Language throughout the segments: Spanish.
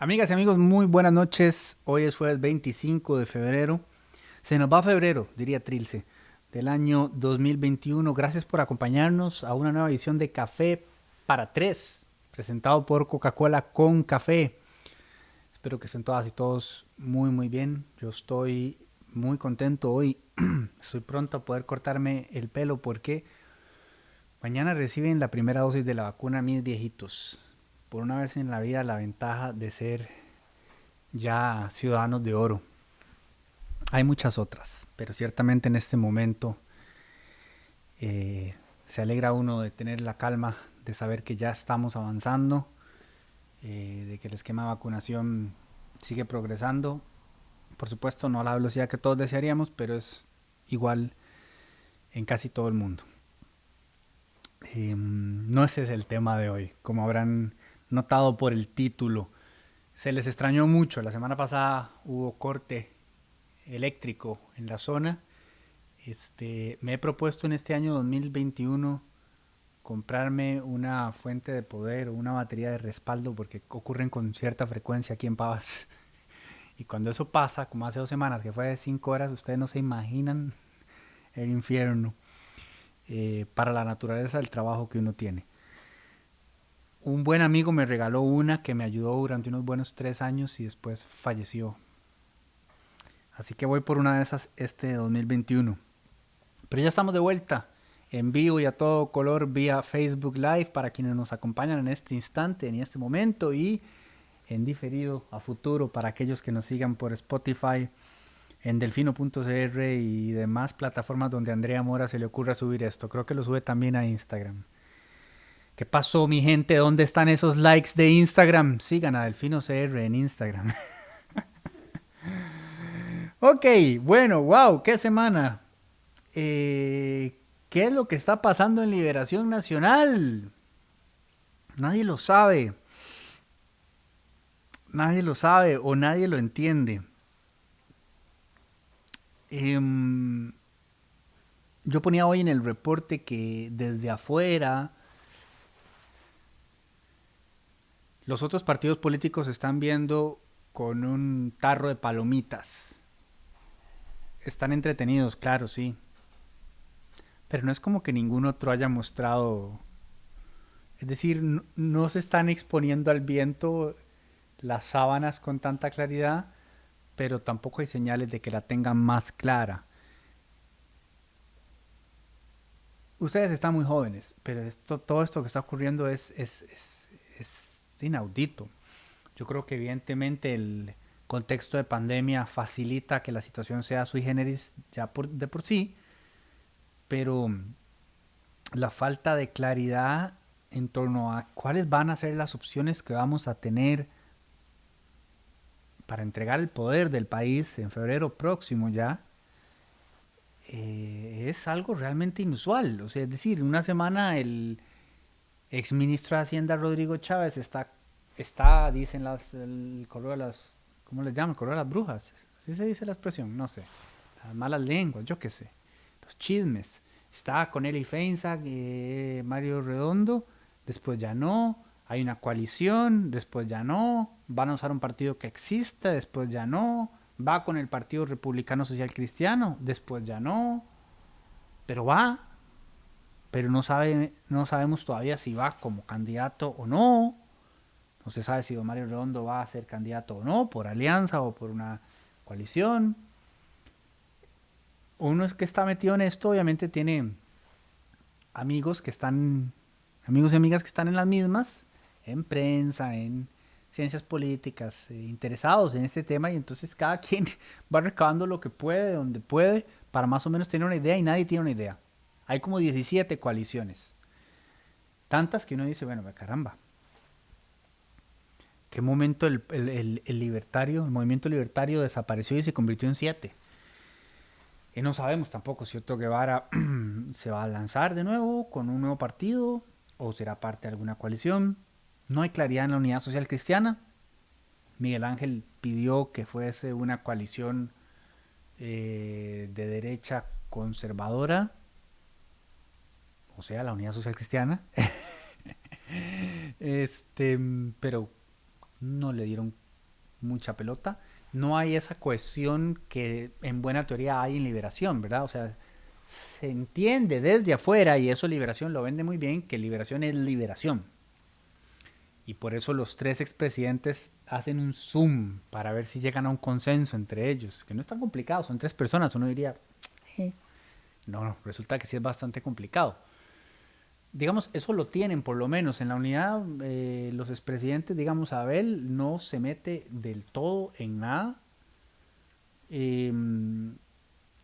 Amigas y amigos, muy buenas noches. Hoy es jueves 25 de febrero. Se nos va febrero, diría Trilce, del año 2021. Gracias por acompañarnos a una nueva edición de Café para Tres, presentado por Coca-Cola con café. Espero que estén todas y todos muy bien. Yo estoy muy contento hoy. Estoy pronto a poder cortarme el pelo porque mañana reciben la primera dosis de la vacuna mis viejitos. Por una vez en la vida, la ventaja de ser ya ciudadanos de oro. Hay muchas otras, pero ciertamente en este momento se alegra uno de tener la calma, de saber que ya estamos avanzando, de que el esquema de vacunación sigue progresando. Por supuesto, no a la velocidad que todos desearíamos, pero es igual en casi todo el mundo. No ese es el tema de hoy, como habrán notado por el título. Se les extrañó mucho. La semana pasada hubo corte eléctrico en la zona. Me he propuesto en este año 2021 comprarme una fuente de poder o una batería de respaldo porque ocurren con cierta frecuencia aquí en Pavas. Y cuando eso pasa, como hace 2 semanas, que fue de 5 horas, ustedes no se imaginan el infierno para la naturaleza del trabajo que uno tiene. Un buen amigo me regaló una que me ayudó durante unos buenos 3 años y después falleció. Así que voy por una de esas este 2021. Pero ya estamos de vuelta en vivo y a todo color vía Facebook Live para quienes nos acompañan en este instante, en este momento y en diferido a futuro para aquellos que nos sigan por Spotify, en delfino.cr y demás plataformas donde a Andrea Mora se le ocurra subir esto. Creo que lo sube también a Instagram. ¿Qué pasó, mi gente? ¿Dónde están esos likes de Instagram? Sigan a DelfinoCR en Instagram. Ok, bueno, wow, qué semana. ¿Qué es lo que está pasando en Liberación Nacional? Nadie lo sabe. Nadie lo sabe o nadie lo entiende. Em, yo ponía hoy en el reporte que desde afuera los otros partidos políticos están viendo con un tarro de palomitas. Están entretenidos, claro, sí. Pero no es como que ningún otro haya mostrado. Es decir, no se están exponiendo al viento las sábanas con tanta claridad, pero tampoco hay señales de que la tengan más clara. Ustedes están muy jóvenes, pero todo esto que está ocurriendo es inaudito. Yo creo que evidentemente el contexto de pandemia facilita que la situación sea sui generis ya de por sí, pero la falta de claridad en torno a cuáles van a ser las opciones que vamos a tener para entregar el poder del país en febrero próximo ya, es algo realmente inusual. O sea, es decir, en una semana el exministro de Hacienda Rodrigo Chávez dicen el correo de las, ¿cómo les llaman? El correo de las brujas. Así se dice la expresión, no sé. Las malas lenguas, yo qué sé. Los chismes. Está con Eli Feinsack, Mario Redondo, después ya no. Hay una coalición, después ya no. Van a usar un partido que existe, después ya no. Va con el Partido Republicano Social Cristiano, después ya no. Pero va, pero no sabemos todavía si va como candidato o no. No se sabe si don Mario Redondo va a ser candidato o no, por alianza o por una coalición. Uno es que está metido en esto, obviamente tiene amigos que están, amigos y amigas que están en las mismas, en prensa, en ciencias políticas, interesados en este tema y entonces cada quien va recabando lo que puede, donde puede, para más o menos tener una idea y nadie tiene una idea. Hay como 17 coaliciones. Tantas que uno dice, bueno, caramba, ¿qué momento el libertario, el movimiento libertario desapareció y se convirtió en 7? Y no sabemos tampoco si Otto Guevara se va a lanzar de nuevo con un nuevo partido o será parte de alguna coalición. No hay claridad en la Unidad Social Cristiana. Miguel Ángel pidió que fuese una coalición de derecha conservadora, o sea, la Unidad Social Cristiana. Pero no le dieron. mucha pelota. No hay esa cohesión que en buena teoría hay en Liberación, ¿verdad? O sea, se entiende desde afuera, y eso Liberación lo vende muy bien, que Liberación es liberación. Y por eso los tres expresidentes hacen un Zoom para ver si llegan a un consenso entre ellos, que no es tan complicado, son tres personas, uno diría, "Eh". No, resulta que sí es bastante complicado. Digamos, eso lo tienen por lo menos en la unidad, los expresidentes, digamos, Abel no se mete del todo en nada, eh,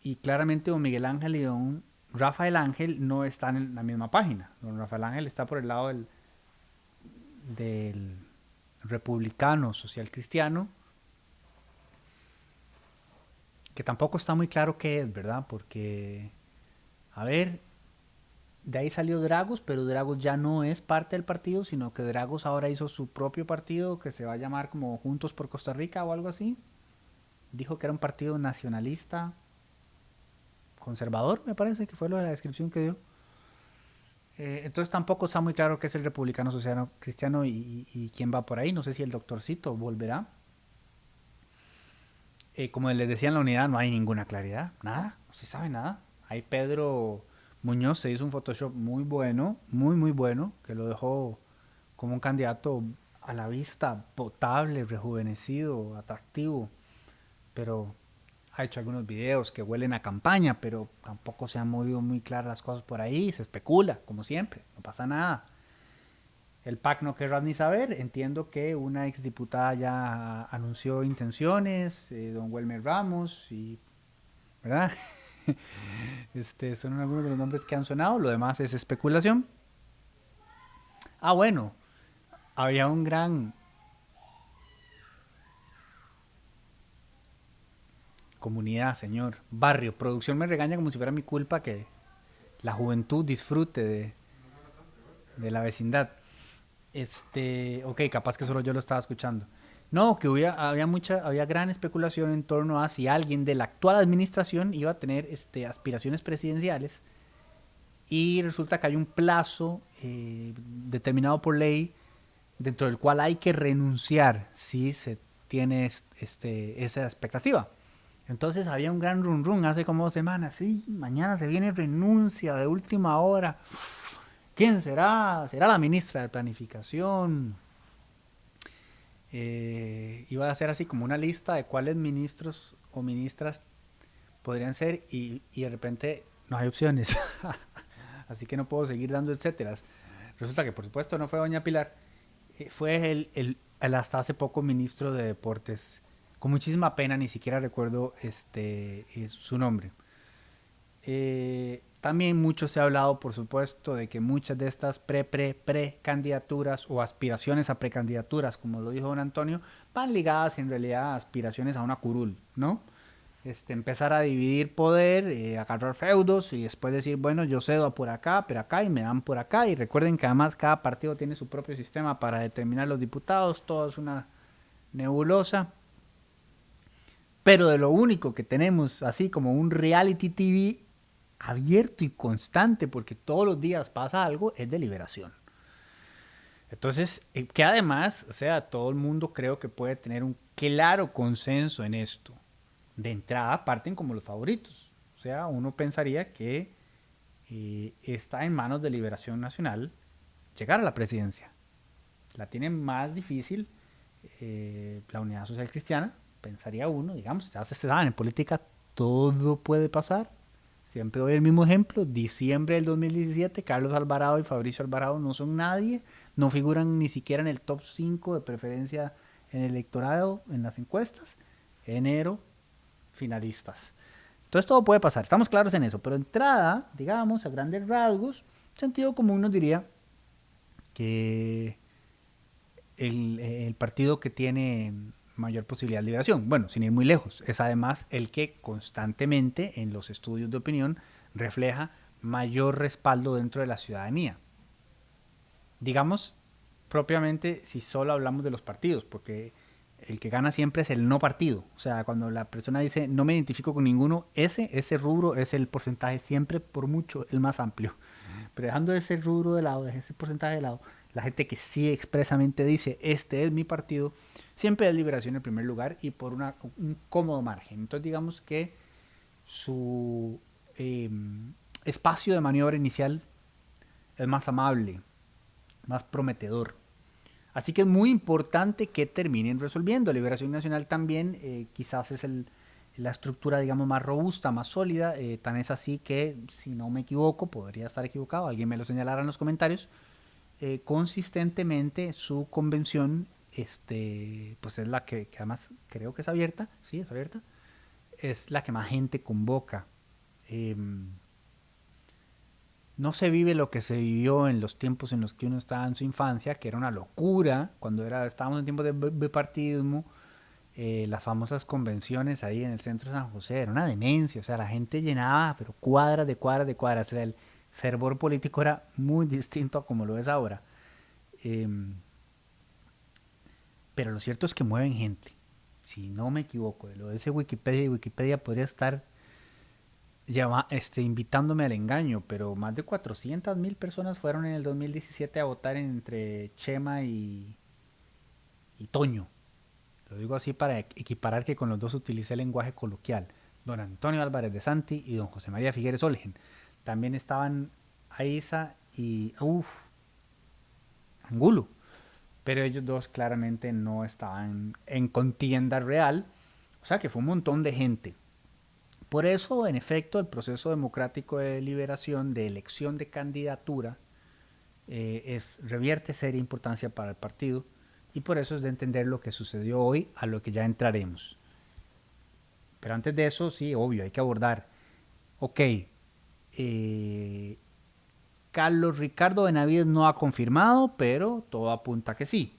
y claramente don Miguel Ángel y don Rafael Ángel no están en la misma página. Don Rafael Ángel está por el lado del republicano social cristiano, que tampoco está muy claro qué es, ¿verdad? Porque, a ver, de ahí salió Dragos, pero Dragos ya no es parte del partido, sino que Dragos ahora hizo su propio partido que se va a llamar como Juntos por Costa Rica o algo así. Dijo que era un partido nacionalista conservador, me parece que fue lo de la descripción que dio. Entonces tampoco está muy claro qué es el republicano social cristiano y quién va por ahí. No sé si el doctorcito volverá. Como les decía en la unidad, no hay ninguna claridad, nada, no se sabe nada. Ahí Pedro Muñoz se hizo un Photoshop muy bueno, muy muy bueno, que lo dejó como un candidato a la vista potable, rejuvenecido, atractivo, pero ha hecho algunos videos que huelen a campaña, pero tampoco se han movido muy claras las cosas por ahí, se especula, como siempre, no pasa nada. El PAC no querrá ni saber. Entiendo que una exdiputada ya anunció intenciones, don Welmer Ramos, y, ¿verdad? Son algunos de los nombres que han sonado. Lo demás es especulación. Ah, bueno, había un gran comunidad, señor. Barrio. Producción me regaña como si fuera mi culpa que la juventud disfrute de la vecindad. Ok, capaz que solo yo lo estaba escuchando. No, que había gran especulación en torno a si alguien de la actual administración iba a tener aspiraciones presidenciales, y resulta que hay un plazo determinado por ley dentro del cual hay que renunciar si se tiene esa expectativa. Entonces había un gran run run hace como 2 semanas. Sí, mañana se viene renuncia de última hora. ¿Quién será? ¿Será la ministra de Planificación? Iba a ser así como una lista de cuáles ministros o ministras podrían ser, y de repente no hay opciones. Así que no puedo seguir dando etcéteras. Resulta que por supuesto no fue doña Pilar, fue el hasta hace poco ministro de Deportes. Con muchísima pena ni siquiera recuerdo su nombre. También mucho se ha hablado, por supuesto, de que muchas de estas pre-candidaturas o aspiraciones a precandidaturas, como lo dijo don Antonio, van ligadas en realidad a aspiraciones a una curul, ¿no? Empezar a dividir poder, agarrar feudos y después decir, bueno, yo cedo por acá, pero acá y me dan por acá. Y recuerden que además cada partido tiene su propio sistema para determinar los diputados, todo es una nebulosa. Pero de lo único que tenemos así como un reality TV abierto y constante, porque todos los días pasa algo, es de Liberación. Entonces, que además, o sea, todo el mundo creo que puede tener un claro consenso en esto. De entrada parten como los favoritos. O sea, uno pensaría que está en manos de Liberación Nacional llegar a la presidencia. La tiene más difícil la Unidad Social Cristiana, pensaría uno, digamos, ya se sabe, en política todo puede pasar. Siempre doy el mismo ejemplo. Diciembre del 2017, Carlos Alvarado y Fabricio Alvarado no son nadie, no figuran ni siquiera en el top 5 de preferencia en el electorado, en las encuestas. Enero, finalistas. Entonces todo puede pasar, estamos claros en eso. Pero entrada, digamos, a grandes rasgos, sentido común nos diría que el partido que tiene mayor posibilidad de liberación, bueno, sin ir muy lejos, es además el que constantemente en los estudios de opinión refleja mayor respaldo dentro de la ciudadanía. Digamos, propiamente, si solo hablamos de los partidos, porque el que gana siempre es el no partido. O sea, cuando la persona dice no me identifico con ninguno, ese rubro es el porcentaje siempre por mucho el más amplio. Pero dejando ese rubro de lado, ese porcentaje de lado, la gente que sí expresamente dice, este es mi partido, siempre es Liberación en primer lugar y por un cómodo margen. Entonces digamos que su eh, espacio de maniobra inicial es más amable, más prometedor. Así que es muy importante que terminen resolviendo. Liberación Nacional también quizás es la estructura, digamos, más robusta, más sólida. Tan es así que, si no me equivoco, podría estar equivocado, alguien me lo señalará en los comentarios, consistentemente su convención, pues es la que además creo que es abierta, sí, es abierta, es la que más gente convoca. Eh, no se vive lo que se vivió en los tiempos en los que uno estaba en su infancia, que era una locura, cuando estábamos en tiempos de bipartidismo, las famosas convenciones ahí en el centro de San José, era una demencia, o sea, la gente llenaba, pero cuadras de cuadras de cuadras, o sea, el fervor político era muy distinto a como lo es ahora. Eh, pero lo cierto es que mueven gente, si no me equivoco, de lo de ese Wikipedia, y Wikipedia podría estar invitándome al engaño, pero más de 400.000 personas fueron en el 2017 a votar entre Chema y Toño. Lo digo así para equiparar que con los dos utilicé el lenguaje coloquial. Don Antonio Álvarez de Santi y don José María Figueres Olgen. También estaban Aiza y Angulo, pero ellos dos claramente no estaban en contienda real, o sea que fue un montón de gente. Por eso, en efecto, el proceso democrático de liberación, de elección de candidatura, revierte seria importancia para el partido y por eso es de entender lo que sucedió hoy, a lo que ya entraremos. Pero antes de eso, sí, obvio, hay que abordar. Ok, Carlos Ricardo Benavides no ha confirmado, pero todo apunta que sí.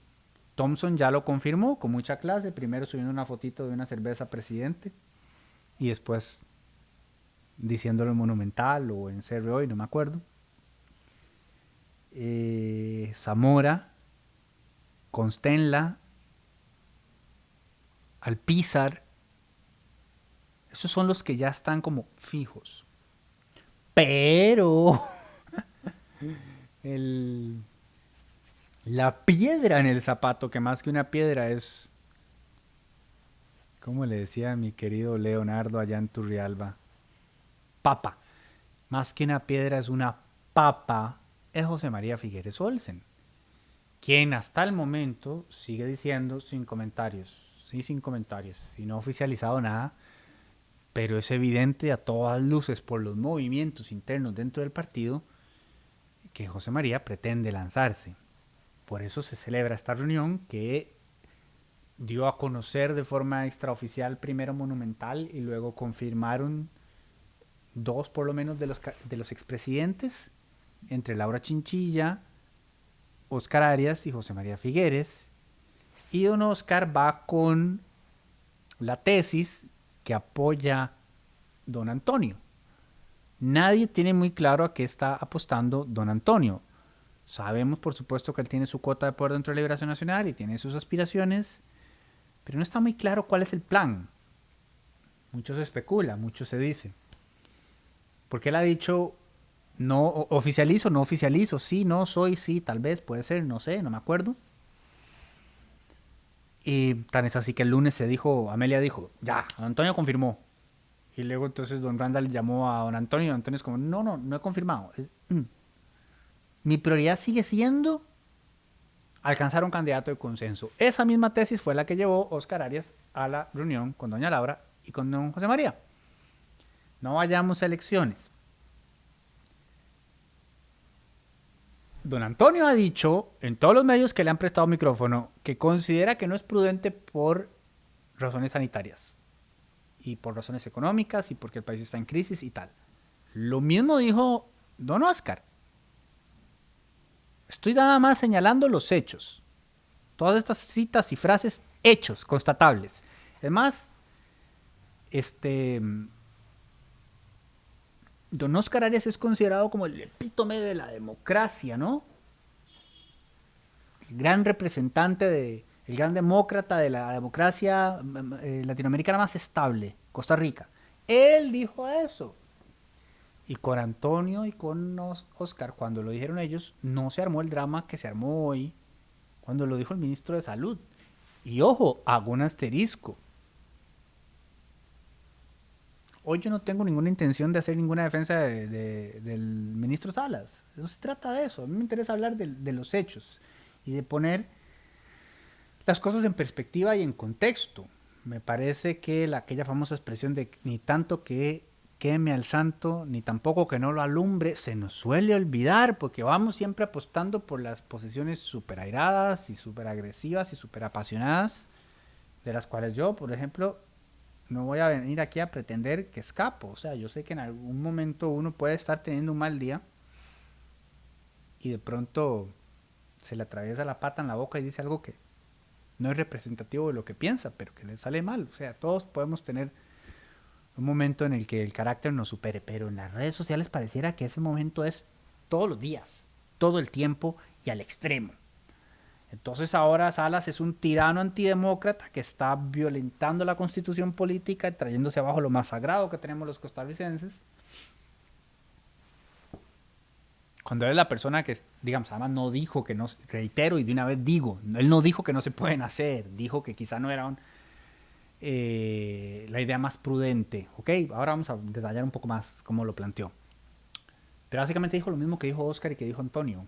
Thompson ya lo confirmó con mucha clase, primero subiendo una fotito de una cerveza presidente y después diciéndolo en Monumental o en CR hoy, no me acuerdo. Zamora, Constenla, Alpizar, esos son los que ya están como fijos. Pero el, la piedra en el zapato, que más que una piedra es, como le decía mi querido Leonardo allá en Turrialba, papa. Más que una piedra es una papa, es José María Figueres Olsen, quien hasta el momento sigue diciendo sin comentarios, sí, sin comentarios, si no ha oficializado nada, pero es evidente a todas luces por los movimientos internos dentro del partido que José María pretende lanzarse. Por eso se celebra esta reunión que dio a conocer de forma extraoficial primero Monumental y luego confirmaron dos por lo menos de los expresidentes, entre Laura Chinchilla, Oscar Arias y José María Figueres. Y don Oscar va con la tesis que apoya don Antonio. Nadie tiene muy claro a qué está apostando don Antonio. Sabemos, por supuesto, que él tiene su cuota de poder dentro de la Liberación Nacional y tiene sus aspiraciones, pero no está muy claro cuál es el plan. Mucho se especula, mucho se dice. Porque él ha dicho, no oficializo, no oficializo, sí, no soy, sí, tal vez, puede ser, no sé, no me acuerdo. Y tan es así que el lunes se dijo, Amelia dijo, ya, don Antonio confirmó. Y luego entonces don Randall llamó a don Antonio y don Antonio es como, no, no, no he confirmado. Mi prioridad sigue siendo alcanzar un candidato de consenso. Esa misma tesis fue la que llevó Oscar Arias a la reunión con doña Laura y con don José María. No vayamos a elecciones. Don Antonio ha dicho en todos los medios que le han prestado micrófono que considera que no es prudente por razones sanitarias y por razones económicas y porque el país está en crisis y tal. Lo mismo dijo don Oscar. Estoy nada más señalando los hechos. Todas estas citas y frases, hechos, constatables. Además, don Oscar Arias es considerado como el epítome de la democracia, ¿no? El gran representante el gran demócrata de la democracia latinoamericana más estable, Costa Rica. Él dijo eso. Y con Antonio y con Oscar, cuando lo dijeron ellos, no se armó el drama que se armó hoy cuando lo dijo el ministro de Salud. Y ojo, hago un asterisco. Hoy yo no tengo ninguna intención de hacer ninguna defensa del ministro Salas. Eso se trata de eso. A mí me interesa hablar de los hechos y de poner las cosas en perspectiva y en contexto. Me parece que aquella famosa expresión de ni tanto que queme al santo, ni tampoco que no lo alumbre, se nos suele olvidar porque vamos siempre apostando por las posiciones súper airadas y súper agresivas y súper apasionadas, de las cuales yo, por ejemplo, no voy a venir aquí a pretender que escapo. O sea, yo sé que en algún momento uno puede estar teniendo un mal día y de pronto se le atraviesa la pata en la boca y dice algo que no es representativo de lo que piensa, pero que le sale mal. O sea, todos podemos tener un momento en el que el carácter nos supere, pero en las redes sociales pareciera que ese momento es todos los días, todo el tiempo y al extremo. Entonces ahora Salas es un tirano antidemócrata que está violentando la constitución política y trayéndose abajo lo más sagrado que tenemos los costarricenses. Cuando él es la persona que, digamos, además no dijo que no, reitero y de una vez digo, él no dijo que no se pueden hacer, dijo que quizá no era la idea más prudente. Ok, ahora vamos a detallar un poco más cómo lo planteó. Pero básicamente dijo lo mismo que dijo Oscar y que dijo Antonio.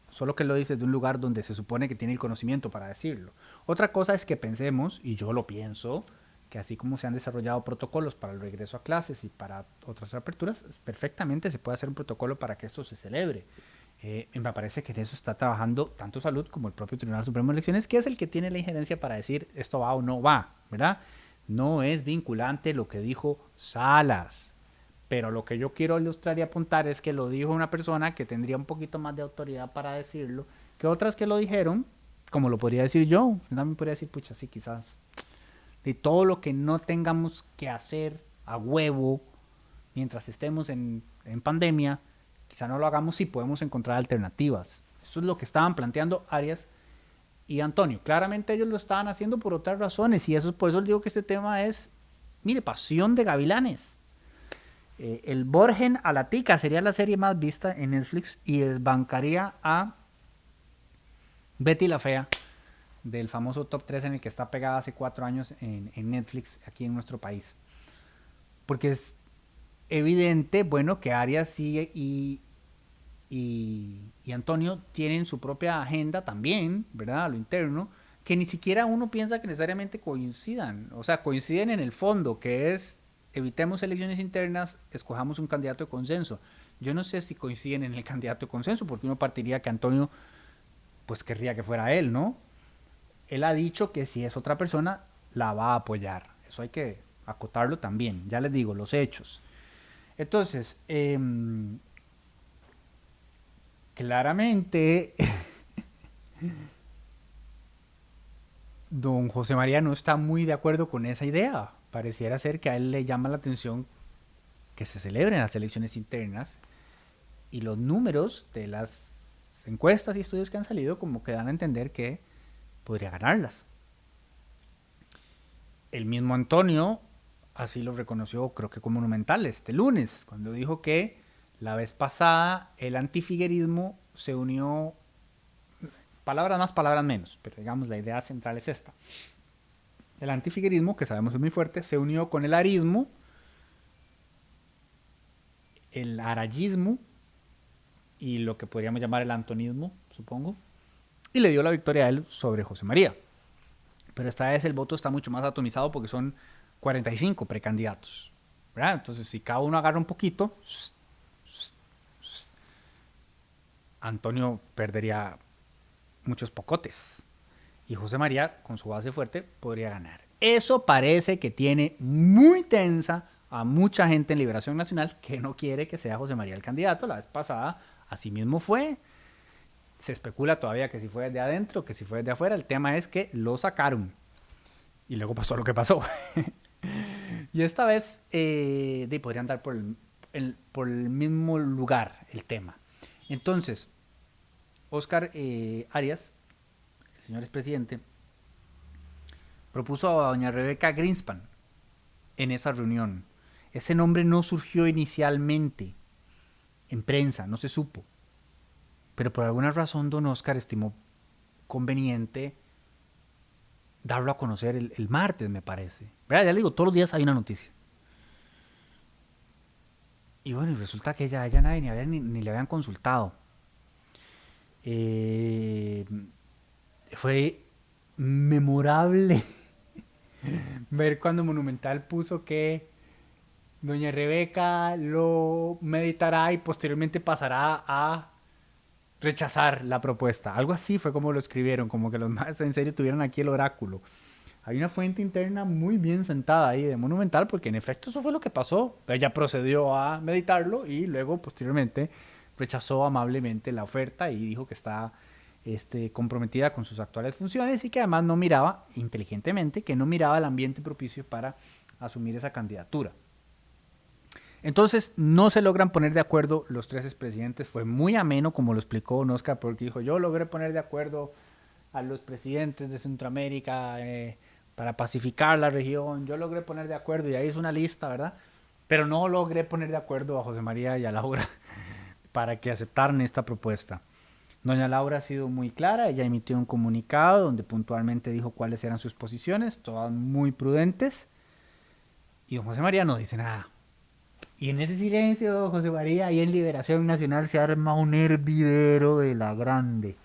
Solo que lo dice de un lugar donde se supone que tiene el conocimiento para decirlo. Otra cosa es que pensemos, y yo lo pienso, que así como se han desarrollado protocolos para el regreso a clases y para otras aperturas, perfectamente se puede hacer un protocolo para que esto se celebre. Me parece que en eso está trabajando tanto Salud como el propio Tribunal Supremo de Elecciones, que es el que tiene la injerencia para decir esto va o no va, ¿verdad? No es vinculante lo que dijo Salas. Pero lo que yo quiero ilustrar y apuntar es que lo dijo una persona que tendría un poquito más de autoridad para decirlo que otras que lo dijeron, como lo podría decir yo. Yo también podría decir, pucha, sí, quizás de todo lo que no tengamos que hacer a huevo mientras estemos en pandemia, quizá no lo hagamos si podemos encontrar alternativas. Eso es lo que estaban planteando Arias y Antonio. Claramente ellos lo estaban haciendo por otras razones y eso es por eso les digo que este tema es, mire, pasión de gavilanes. El Borgen a la Tica sería la serie más vista en Netflix y desbancaría a Betty la Fea del famoso top 3 en el que está pegada hace 4 años en Netflix aquí en nuestro país. Porque es evidente, bueno, que Arias y Antonio tienen su propia agenda también, ¿verdad? A lo interno, que ni siquiera uno piensa que necesariamente coincidan. O sea, coinciden en el fondo, que es evitemos elecciones internas, escojamos un candidato de consenso. Yo no sé si coinciden en el candidato de consenso, porque uno partiría que Antonio, pues querría que fuera él, ¿no? Él ha dicho que si es otra persona, la va a apoyar. Eso hay que acotarlo también. Ya les digo, los hechos. Entonces, claramente, don José María no está muy de acuerdo con esa idea. Pareciera ser que a él le llama la atención que se celebren las elecciones internas y los números de las encuestas y estudios que han salido como que dan a entender que podría ganarlas. El mismo Antonio así lo reconoció, creo que como monumental este lunes, cuando dijo que la vez pasada el antifiguerismo se unió, palabras más, palabras menos, pero digamos la idea central es esta. El antifiguerismo, que sabemos es muy fuerte, se unió con el arismo, el arayismo y lo que podríamos llamar el antonismo, supongo, y le dio la victoria a él sobre José María. Pero esta vez el voto está mucho más atomizado porque son 45 precandidatos, ¿verdad? Entonces, si cada uno agarra un poquito, Antonio perdería muchos pocotes y José María, con su base fuerte, podría ganar. Eso parece que tiene muy tensa a mucha gente en Liberación Nacional que no quiere que sea José María el candidato. La vez pasada así mismo fue. Se especula todavía que si fue desde adentro, que si fue desde afuera. El tema es que lo sacaron. Y luego pasó lo que pasó. Y esta vez podrían dar por el mismo lugar el tema. Entonces, Oscar Arias, el señor expresidente, propuso a doña Rebeca Greenspan en esa reunión. Ese nombre no surgió inicialmente. en prensa, no se supo. Pero por alguna razón don Oscar estimó conveniente darlo a conocer el martes, me parece. ¿Verdad? Ya le digo, todos los días hay una noticia. Y bueno, y resulta que ella nadie ni le habían consultado. Eh, Fue memorable ver cuando Monumental puso que doña Rebeca lo meditará y posteriormente pasará a rechazar la propuesta. Algo así fue como lo escribieron, como que los más en serio tuvieron aquí el oráculo. Hay una fuente interna muy bien sentada ahí de Monumental, porque en efecto eso fue lo que pasó. Ella procedió a meditarlo y luego posteriormente rechazó amablemente la oferta y dijo que está comprometida con sus actuales funciones y que además no miraba, inteligentemente, que no miraba el ambiente propicio para asumir esa candidatura. Entonces no se logran poner de acuerdo los tres expresidentes. Fue muy ameno como lo explicó Oscar, porque dijo, yo logré poner de acuerdo a los presidentes de Centroamérica para pacificar la región, yo logré poner de acuerdo, y ahí es una lista, ¿verdad? Pero no logré poner de acuerdo a José María y a Laura para que aceptaran esta propuesta. Doña Laura ha sido muy clara, ella emitió un comunicado donde puntualmente dijo cuáles eran sus posiciones, todas muy prudentes, y don José María no dice nada. Y en ese silencio, José María, ahí en Liberación Nacional se arma un hervidero de la grande.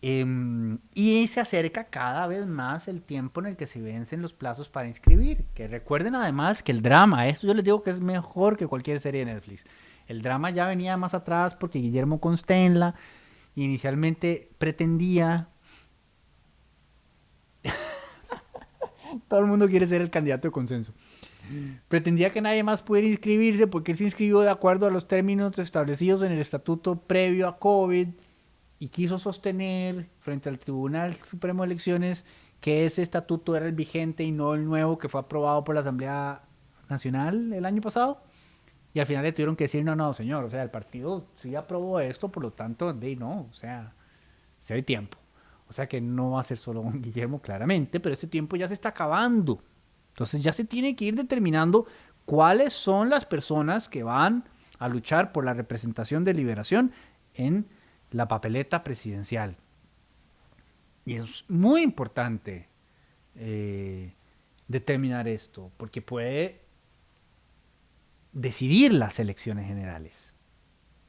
Y se acerca cada vez más el tiempo en el que se vencen los plazos para inscribir. Que recuerden además que el drama, esto yo les digo que es mejor que cualquier serie de Netflix. El drama ya venía más atrás porque Guillermo Constenla inicialmente pretendía... Todo el mundo quiere ser el candidato de consenso. Pretendía que nadie más pudiera inscribirse porque él se inscribió de acuerdo a los términos establecidos en el estatuto previo a COVID y quiso sostener frente al Tribunal Supremo de Elecciones que ese estatuto era el vigente y no el nuevo que fue aprobado por la Asamblea Nacional el año pasado. Y al final le tuvieron que decir, no, no, señor, o sea, el partido sí aprobó esto, por lo tanto, de no, o sea, se hay tiempo. O sea que no va a ser solo un Guillermo, claramente, pero ese tiempo ya se está acabando. Entonces ya se tiene que ir determinando cuáles son las personas que van a luchar por la representación de Liberación en la papeleta presidencial. Y es muy importante determinar esto, porque puede decidir las elecciones generales.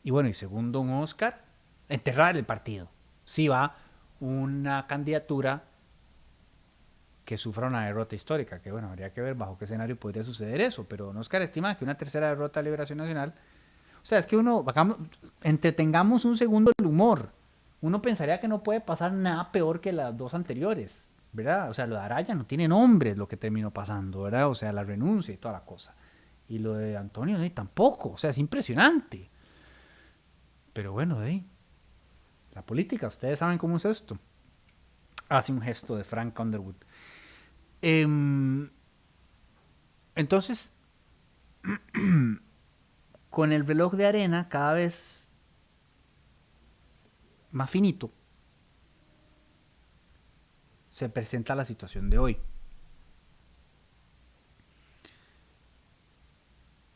Y bueno, y según don Oscar, enterrar el partido. Si va una candidatura que sufra una derrota histórica, que bueno, habría que ver bajo qué escenario podría suceder eso, pero don Oscar estima que una tercera derrota de Liberación Nacional, o sea, es que entretengamos un segundo el humor. Uno pensaría que no puede pasar nada peor que las dos anteriores, ¿verdad? O sea, lo de Araya no tiene nombre lo que terminó pasando, ¿verdad? O sea, la renuncia y toda la cosa. Y lo de Antonio tampoco, o sea, es impresionante. Pero bueno, la política, ustedes saben cómo es esto. Hace un gesto de Frank Underwood. Entonces, con el reloj de arena cada vez más finito, se presenta la situación de hoy.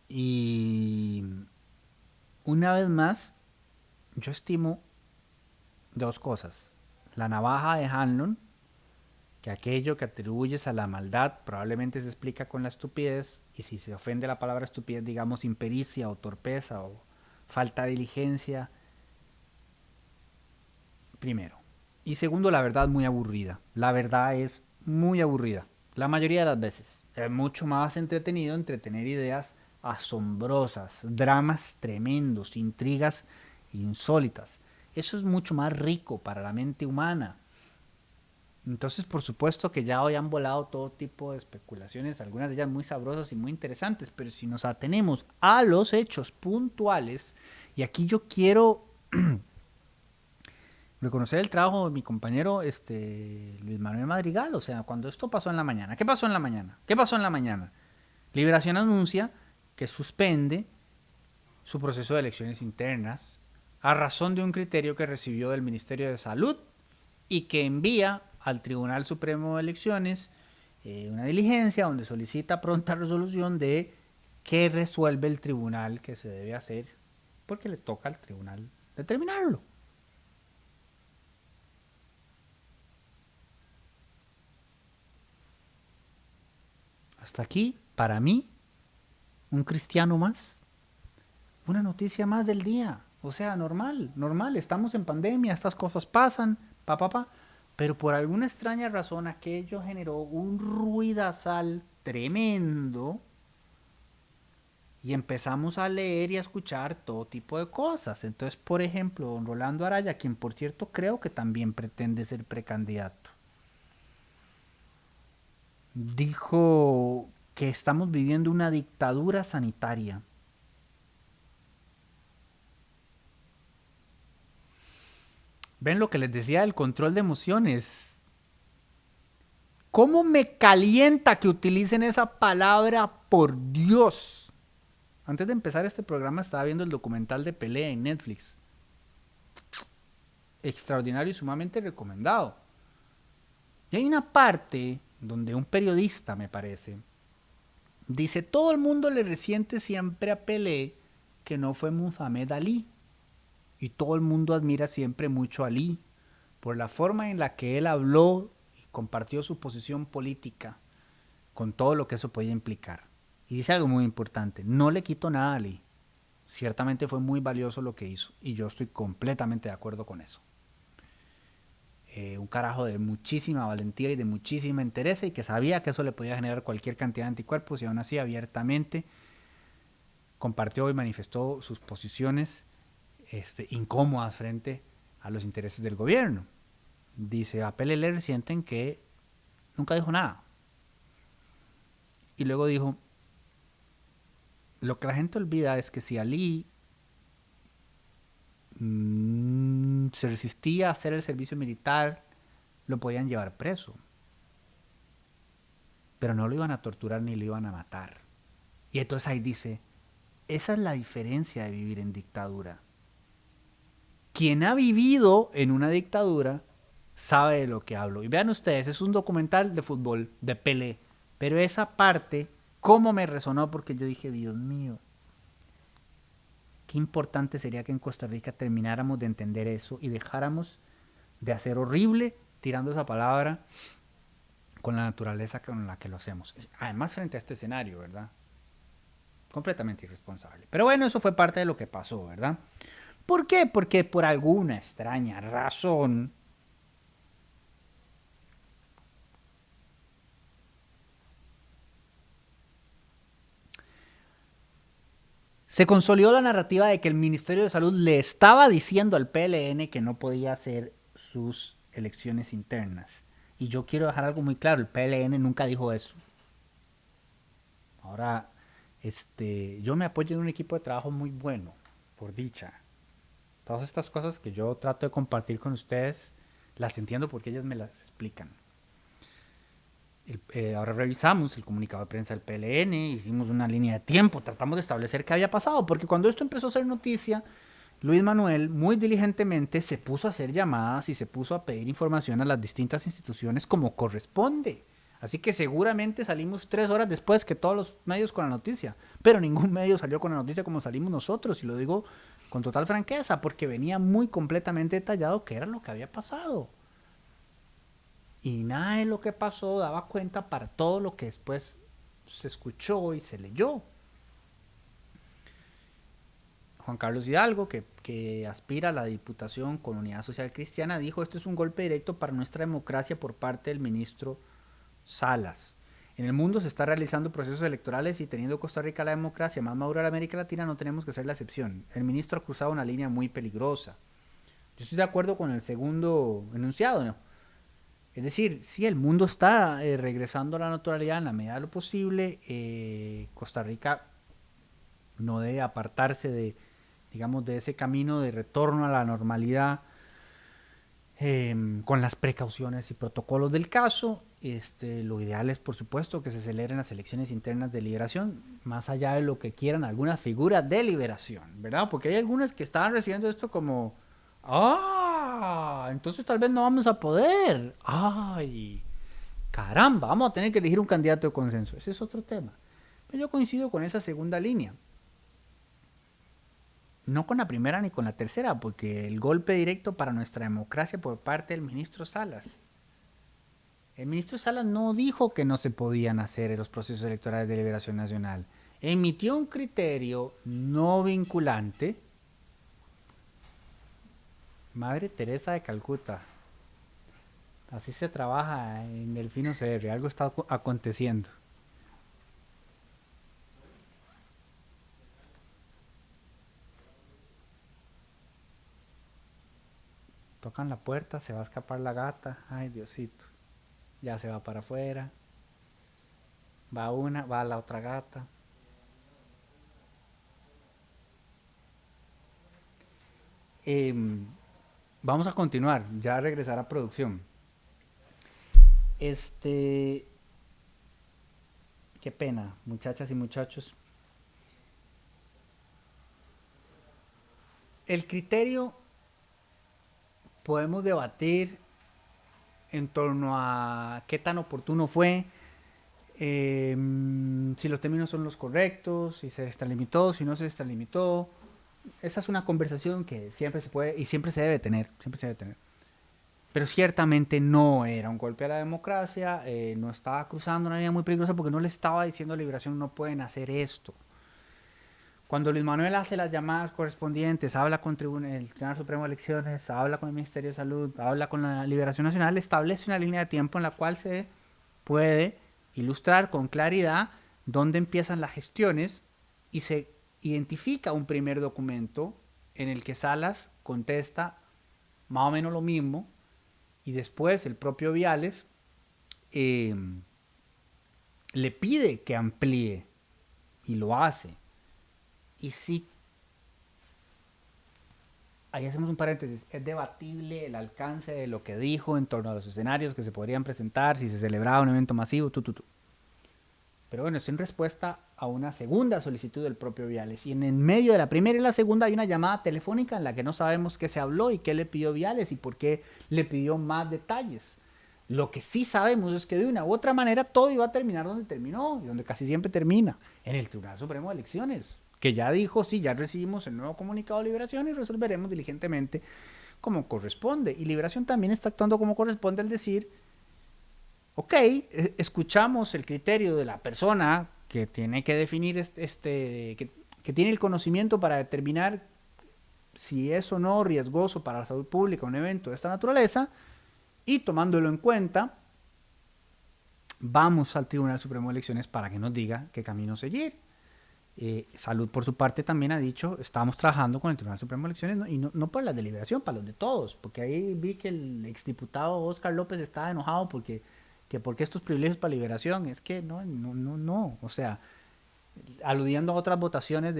Y una vez más, yo estimo dos cosas. La navaja de Hanlon, que aquello que atribuyes a la maldad probablemente se explica con la estupidez, y si se ofende la palabra estupidez, digamos impericia o torpeza o falta de diligencia, primero. Y segundo, la verdad muy aburrida. La verdad es muy aburrida. La mayoría de las veces. Es mucho más entretenido entretener ideas asombrosas, dramas tremendos, intrigas insólitas. Eso es mucho más rico para la mente humana. Entonces, por supuesto que ya hoy han volado todo tipo de especulaciones, algunas de ellas muy sabrosas y muy interesantes, pero si nos atenemos a los hechos puntuales, y aquí yo quiero reconocer el trabajo de mi compañero Luis Manuel Madrigal, o sea, cuando esto pasó en la mañana. ¿Qué pasó en la mañana? ¿Qué pasó en la mañana? Liberación anuncia que suspende su proceso de elecciones internas a razón de un criterio que recibió del Ministerio de Salud y que envía al Tribunal Supremo de Elecciones una diligencia donde solicita pronta resolución de qué resuelve el tribunal que se debe hacer, porque le toca al tribunal determinarlo. Hasta aquí, para mí, un cristiano más, una noticia más del día. O sea, normal, normal, estamos en pandemia, estas cosas pasan, pero por alguna extraña razón aquello generó un ruidazal tremendo y empezamos a leer y a escuchar todo tipo de cosas. Entonces, por ejemplo, don Rolando Araya, quien por cierto creo que también pretende ser precandidato, dijo que estamos viviendo una dictadura sanitaria. ¿Ven lo que les decía del control de emociones? ¿Cómo me calienta que utilicen esa palabra, por Dios? Antes de empezar este programa estaba viendo el documental de Pelé en Netflix. Extraordinario y sumamente recomendado. Y hay una parte donde un periodista, me parece, dice, todo el mundo le resiente siempre a Pelé que no fue Muhammad Ali. Y todo el mundo admira siempre mucho a Ali por la forma en la que él habló y compartió su posición política con todo lo que eso podía implicar. Y dice algo muy importante, no le quito nada a Ali. Ciertamente fue muy valioso lo que hizo y yo estoy completamente de acuerdo con eso. Un carajo de muchísima valentía y de muchísima entereza y que sabía que eso le podía generar cualquier cantidad de anticuerpos y aún así abiertamente compartió y manifestó sus posiciones incómodas frente a los intereses del gobierno. Dice, a Pele le resienten que nunca dijo nada. Y luego dijo, lo que la gente olvida es que si Ali se resistía a hacer el servicio militar, lo podían llevar preso. Pero no lo iban a torturar ni lo iban a matar. Y entonces ahí dice, esa es la diferencia de vivir en dictadura. Quien ha vivido en una dictadura sabe de lo que hablo. Y vean ustedes, es un documental de fútbol, de Pelé. Pero esa parte, cómo me resonó, porque yo dije, Dios mío, qué importante sería que en Costa Rica termináramos de entender eso y dejáramos de hacer horrible tirando esa palabra con la naturaleza con la que lo hacemos. Además, frente a este escenario, ¿verdad? Completamente irresponsable. Pero bueno, eso fue parte de lo que pasó, ¿verdad? ¿Por qué? Porque por alguna extraña razón se consolidó la narrativa de que el Ministerio de Salud le estaba diciendo al PLN que no podía hacer sus elecciones internas. Y yo quiero dejar algo muy claro, el PLN nunca dijo eso. Ahora, yo me apoyo en un equipo de trabajo muy bueno, por dicha. Todas estas cosas que yo trato de compartir con ustedes, las entiendo porque ellas me las explican. Ahora revisamos el comunicado de prensa del PLN, hicimos una línea de tiempo, tratamos de establecer qué había pasado, porque cuando esto empezó a ser noticia, Luis Manuel muy diligentemente se puso a hacer llamadas y se puso a pedir información a las distintas instituciones como corresponde. Así que seguramente salimos 3 horas después que todos los medios con la noticia, pero ningún medio salió con la noticia como salimos nosotros, y lo digo con total franqueza, porque venía muy completamente detallado qué era lo que había pasado. Y nada de lo que pasó daba cuenta para todo lo que después se escuchó y se leyó. Juan Carlos Hidalgo, que aspira a la diputación con Unidad Social Cristiana, dijo, esto es un golpe directo para nuestra democracia por parte del ministro Salas. En el mundo se están realizando procesos electorales y teniendo Costa Rica la democracia más madura de la América Latina, no tenemos que ser la excepción. El ministro ha cruzado una línea muy peligrosa. Yo estoy de acuerdo con el segundo enunciado, ¿no? Es decir, sí, el mundo está regresando a la naturalidad en la medida de lo posible. Costa Rica no debe apartarse de, digamos, de ese camino de retorno a la normalidad con las precauciones y protocolos del caso. Lo ideal es, por supuesto, que se celebren las elecciones internas de liberación, más allá de lo que quieran algunas figuras de liberación, ¿verdad? Porque hay algunas que estaban recibiendo esto como, entonces tal vez no vamos a poder. Caramba, vamos a tener que elegir un candidato de consenso. Ese es otro tema. Yo coincido con esa segunda línea. No con la primera ni con la tercera, porque el golpe directo para nuestra democracia por parte del ministro Salas. El ministro Salas no dijo que no se podían hacer los procesos electorales de liberación nacional. Emitió un criterio no vinculante. Madre Teresa de Calcuta. Así se trabaja en Delfino CR. Algo está aconteciendo. Tocan la puerta, se va a escapar la gata. Ay, Diosito. Ya se va para afuera. Va una, va la otra gata. Em, Vamos a continuar, ya a regresar a producción. Este, qué pena, muchachas y muchachos. El criterio podemos debatir en torno a qué tan oportuno fue, si los términos son los correctos, si se extralimitó, si no se extralimitó. Esa es una conversación que siempre se puede y siempre se debe tener, siempre se debe tener. Pero ciertamente no era un golpe a la democracia, no estaba cruzando una línea muy peligrosa porque no le estaba diciendo a Liberación no pueden hacer esto. Cuando Luis Manuel hace las llamadas correspondientes, habla con el Tribunal Supremo de Elecciones, habla con el Ministerio de Salud, habla con la Liberación Nacional, establece una línea de tiempo en la cual se puede ilustrar con claridad dónde empiezan las gestiones y se identifica un primer documento en el que Salas contesta más o menos lo mismo y después el propio Viales eh, le pide que amplíe y lo hace. Y sí, ahí hacemos un paréntesis, es debatible el alcance de lo que dijo en torno a los escenarios que se podrían presentar si se celebraba un evento masivo, Pero bueno, es en respuesta a una segunda solicitud del propio Viales. Y en medio de la primera y la segunda hay una llamada telefónica en la que no sabemos qué se habló y qué le pidió Viales y por qué le pidió más detalles. Lo que sí sabemos es que de una u otra manera todo iba a terminar donde terminó y donde casi siempre termina, en el Tribunal Supremo de Elecciones, que ya dijo, sí, ya recibimos el nuevo comunicado de Liberación y resolveremos diligentemente como corresponde. Y Liberación también está actuando como corresponde al decir, ok, escuchamos el criterio de la persona que tiene que definir que tiene el conocimiento para determinar si es o no riesgoso para la salud pública un evento de esta naturaleza, y tomándolo en cuenta, vamos al Tribunal Supremo de Elecciones para que nos diga qué camino seguir. Salud, por su parte, también ha dicho, estamos trabajando con el Tribunal Supremo de Elecciones, ¿no? Y no por la deliberación, para los de todos, porque ahí vi que el exdiputado Oscar López estaba enojado porque estos privilegios para liberación, es que no, o sea, aludiendo a otras votaciones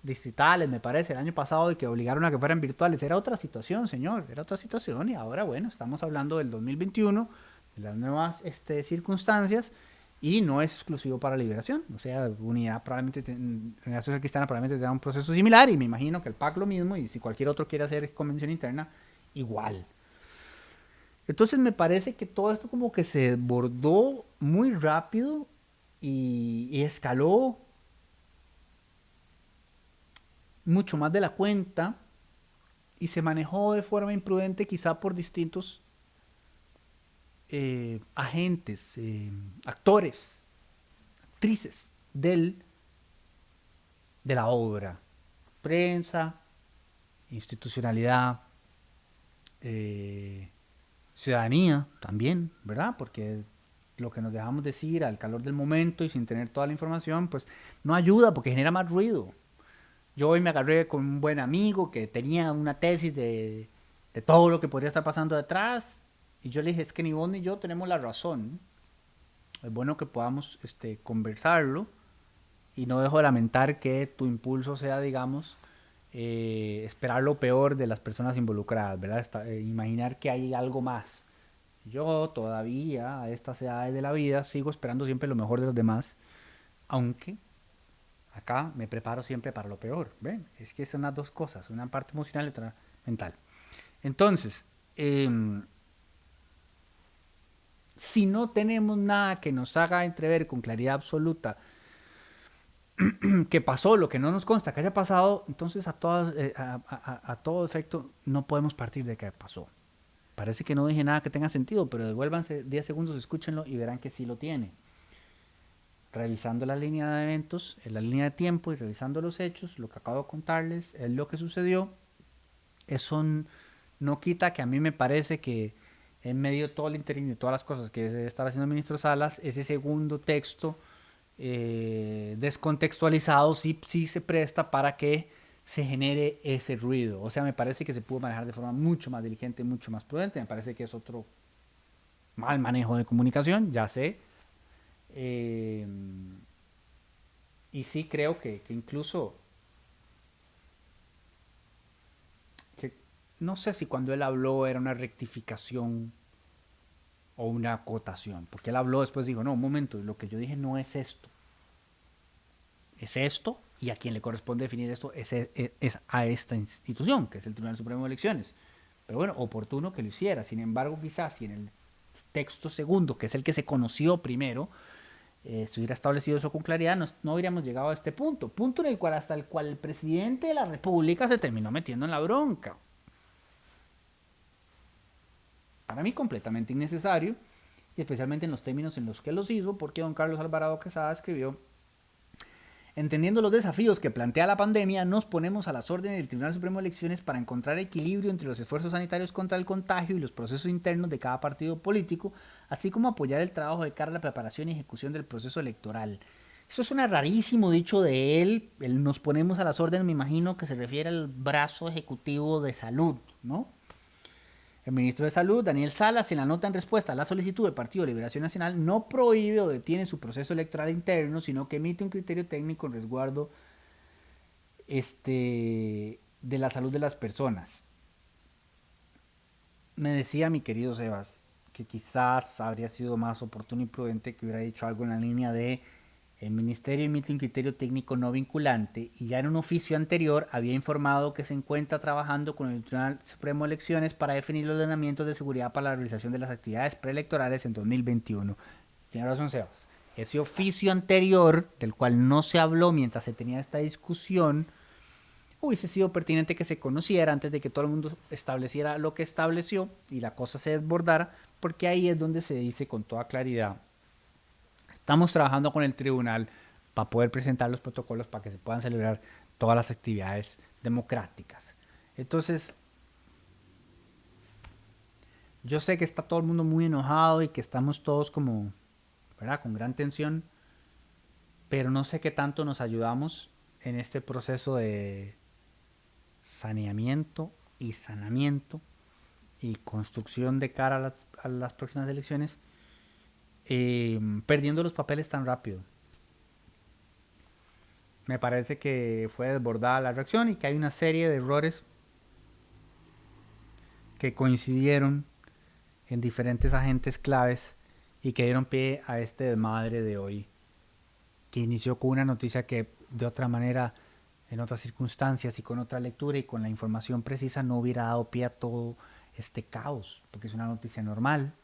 distritales, me parece, el año pasado, y que obligaron a que fueran virtuales, era otra situación, señor, era otra situación, y ahora, bueno, estamos hablando del 2021, de las nuevas circunstancias, y no es exclusivo para Liberación, o sea, Unidad Social Cristiana probablemente tendrá un proceso similar, y me imagino que el PAC lo mismo, y si cualquier otro quiere hacer convención interna, igual. Entonces me parece que todo esto como que se desbordó muy rápido y escaló mucho más de la cuenta y se manejó de forma imprudente quizá por distintos agentes, actores, actrices de la obra. Prensa, institucionalidad, ciudadanía también, ¿verdad? Porque lo que nos dejamos decir al calor del momento y sin tener toda la información, pues no ayuda porque genera más ruido. Yo hoy me agarré con un buen amigo que tenía una tesis de todo lo que podría estar pasando detrás. Y yo le dije, es que ni vos ni yo tenemos la razón. Es bueno que podamos conversarlo. Y no dejo de lamentar que tu impulso sea, digamos, esperar lo peor de las personas involucradas, ¿verdad? Imaginar que hay algo más. Yo todavía, a estas edades de la vida, sigo esperando siempre lo mejor de los demás. Aunque acá me preparo siempre para lo peor. ¿Ven? Es que son las dos cosas, una parte emocional y otra mental. Entonces, si no tenemos nada que nos haga entrever con claridad absoluta que pasó, lo que no nos consta que haya pasado, entonces a todo efecto no podemos partir de que pasó. Parece que no dije nada que tenga sentido, pero devuélvanse 10 segundos, escúchenlo y verán que sí lo tiene. Revisando la línea de eventos, en la línea de tiempo y revisando los hechos, lo que acabo de contarles es lo que sucedió. Eso no quita que a mí me parece que en medio de todo el interín de todas las cosas que debe estar haciendo el ministro Salas, ese segundo texto descontextualizado sí se presta para que se genere ese ruido. O sea, me parece que se pudo manejar de forma mucho más diligente, mucho más prudente. Me parece que es otro mal manejo de comunicación, ya sé. Eh, y sí creo que incluso, que no sé si cuando él habló era una rectificación o una acotación, porque él habló después, dijo, no, un momento, lo que yo dije no es esto, es esto, y a quien le corresponde definir esto es a esta institución, que es el Tribunal Supremo de Elecciones. Pero bueno, oportuno que lo hiciera. Sin embargo, quizás si en el texto segundo, que es el que se conoció primero, se hubiera establecido eso con claridad, no hubiéramos llegado a este punto en el cual hasta el cual el presidente de la República se terminó metiendo en la bronca. Para mí completamente innecesario, y especialmente en los términos en los que los hizo, porque don Carlos Alvarado Quesada escribió: entendiendo los desafíos que plantea la pandemia, nos ponemos a las órdenes del Tribunal Supremo de Elecciones para encontrar equilibrio entre los esfuerzos sanitarios contra el contagio y los procesos internos de cada partido político, así como apoyar el trabajo de cara a la preparación y ejecución del proceso electoral. Eso suena rarísimo dicho de él, el nos ponemos a las órdenes, me imagino que se refiere al brazo ejecutivo de salud, ¿no? El ministro de Salud, Daniel Salas, en la nota en respuesta a la solicitud del Partido de Liberación Nacional, no prohíbe o detiene su proceso electoral interno, sino que emite un criterio técnico en resguardo de la salud de las personas. Me decía mi querido Sebas que quizás habría sido más oportuno y prudente que hubiera dicho algo en la línea de: el Ministerio emite un criterio técnico no vinculante y ya en un oficio anterior había informado que se encuentra trabajando con el Tribunal Supremo de Elecciones para definir los ordenamientos de seguridad para la realización de las actividades preelectorales en 2021. Tiene razón Sebas. Ese oficio anterior, del cual no se habló mientras se tenía esta discusión, hubiese sido pertinente que se conociera antes de que todo el mundo estableciera lo que estableció y la cosa se desbordara, porque ahí es donde se dice con toda claridad: estamos trabajando con el tribunal para poder presentar los protocolos para que se puedan celebrar todas las actividades democráticas. Entonces, yo sé que está todo el mundo muy enojado y que estamos todos como, ¿verdad?, con gran tensión, pero no sé qué tanto nos ayudamos en este proceso de saneamiento y sanamiento y construcción de cara a las próximas elecciones, perdiendo los papeles tan rápido. Me parece que fue desbordada la reacción y que hay una serie de errores que coincidieron en diferentes agentes claves y que dieron pie a este desmadre de hoy, que inició con una noticia que de otra manera, en otras circunstancias y con otra lectura y con la información precisa, no hubiera dado pie a todo este caos, porque es una noticia normal,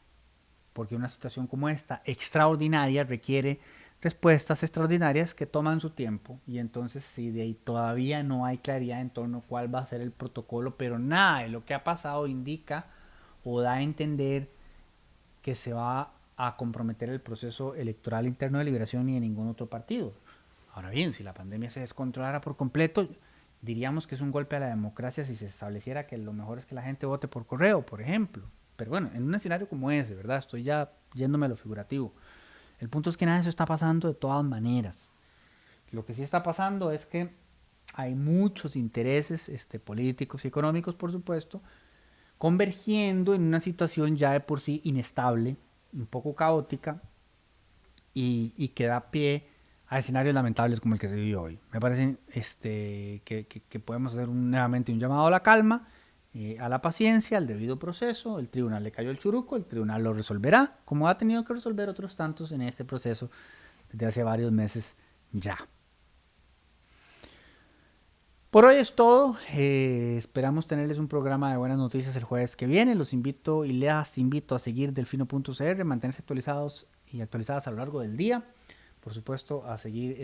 porque una situación como esta, extraordinaria, requiere respuestas extraordinarias que toman su tiempo, y entonces si de ahí todavía no hay claridad en torno a cuál va a ser el protocolo, pero nada de lo que ha pasado indica o da a entender que se va a comprometer el proceso electoral interno de Liberación ni de ningún otro partido. Ahora bien, si la pandemia se descontrolara por completo, diríamos que es un golpe a la democracia si se estableciera que lo mejor es que la gente vote por correo, por ejemplo. Pero bueno, en un escenario como ese, ¿verdad? Estoy ya yéndome a lo figurativo. El punto es que nada de eso está pasando de todas maneras. Lo que sí está pasando es que hay muchos intereses políticos y económicos, por supuesto, convergiendo en una situación ya de por sí inestable, un poco caótica, y que da pie a escenarios lamentables como el que se vive hoy. Me parece que podemos hacer nuevamente un llamado a la calma, a la paciencia, al debido proceso. El tribunal le cayó el churuco, el tribunal lo resolverá, como ha tenido que resolver otros tantos en este proceso desde hace varios meses ya. Por hoy es todo. Esperamos tenerles un programa de buenas noticias el jueves que viene. Los invito y les invito a seguir delfino.cr, mantenerse actualizados y actualizadas a lo largo del día. por supuesto, a seguir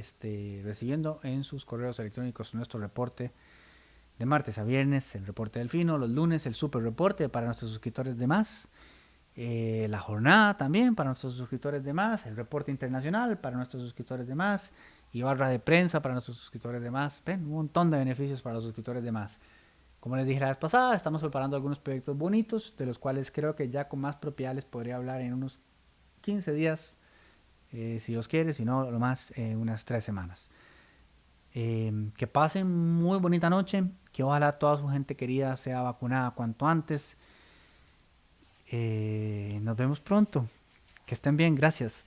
recibiendo en sus correos electrónicos nuestro reporte de martes a viernes, el reporte del Fino, los lunes el super reporte para nuestros suscriptores de más, la jornada también para nuestros suscriptores de más, el reporte internacional para nuestros suscriptores de más y barra de prensa para nuestros suscriptores de más. Ven, un montón de beneficios para los suscriptores de más. Como les dije la vez pasada, estamos preparando algunos proyectos bonitos, de los cuales creo que ya con más propiedad les podría hablar en unos 15 días, si Dios quiere, si no, lo más unas 3 semanas. Que pasen muy bonita noche, que ojalá toda su gente querida sea vacunada cuanto antes. Nos vemos pronto. Que estén bien, gracias.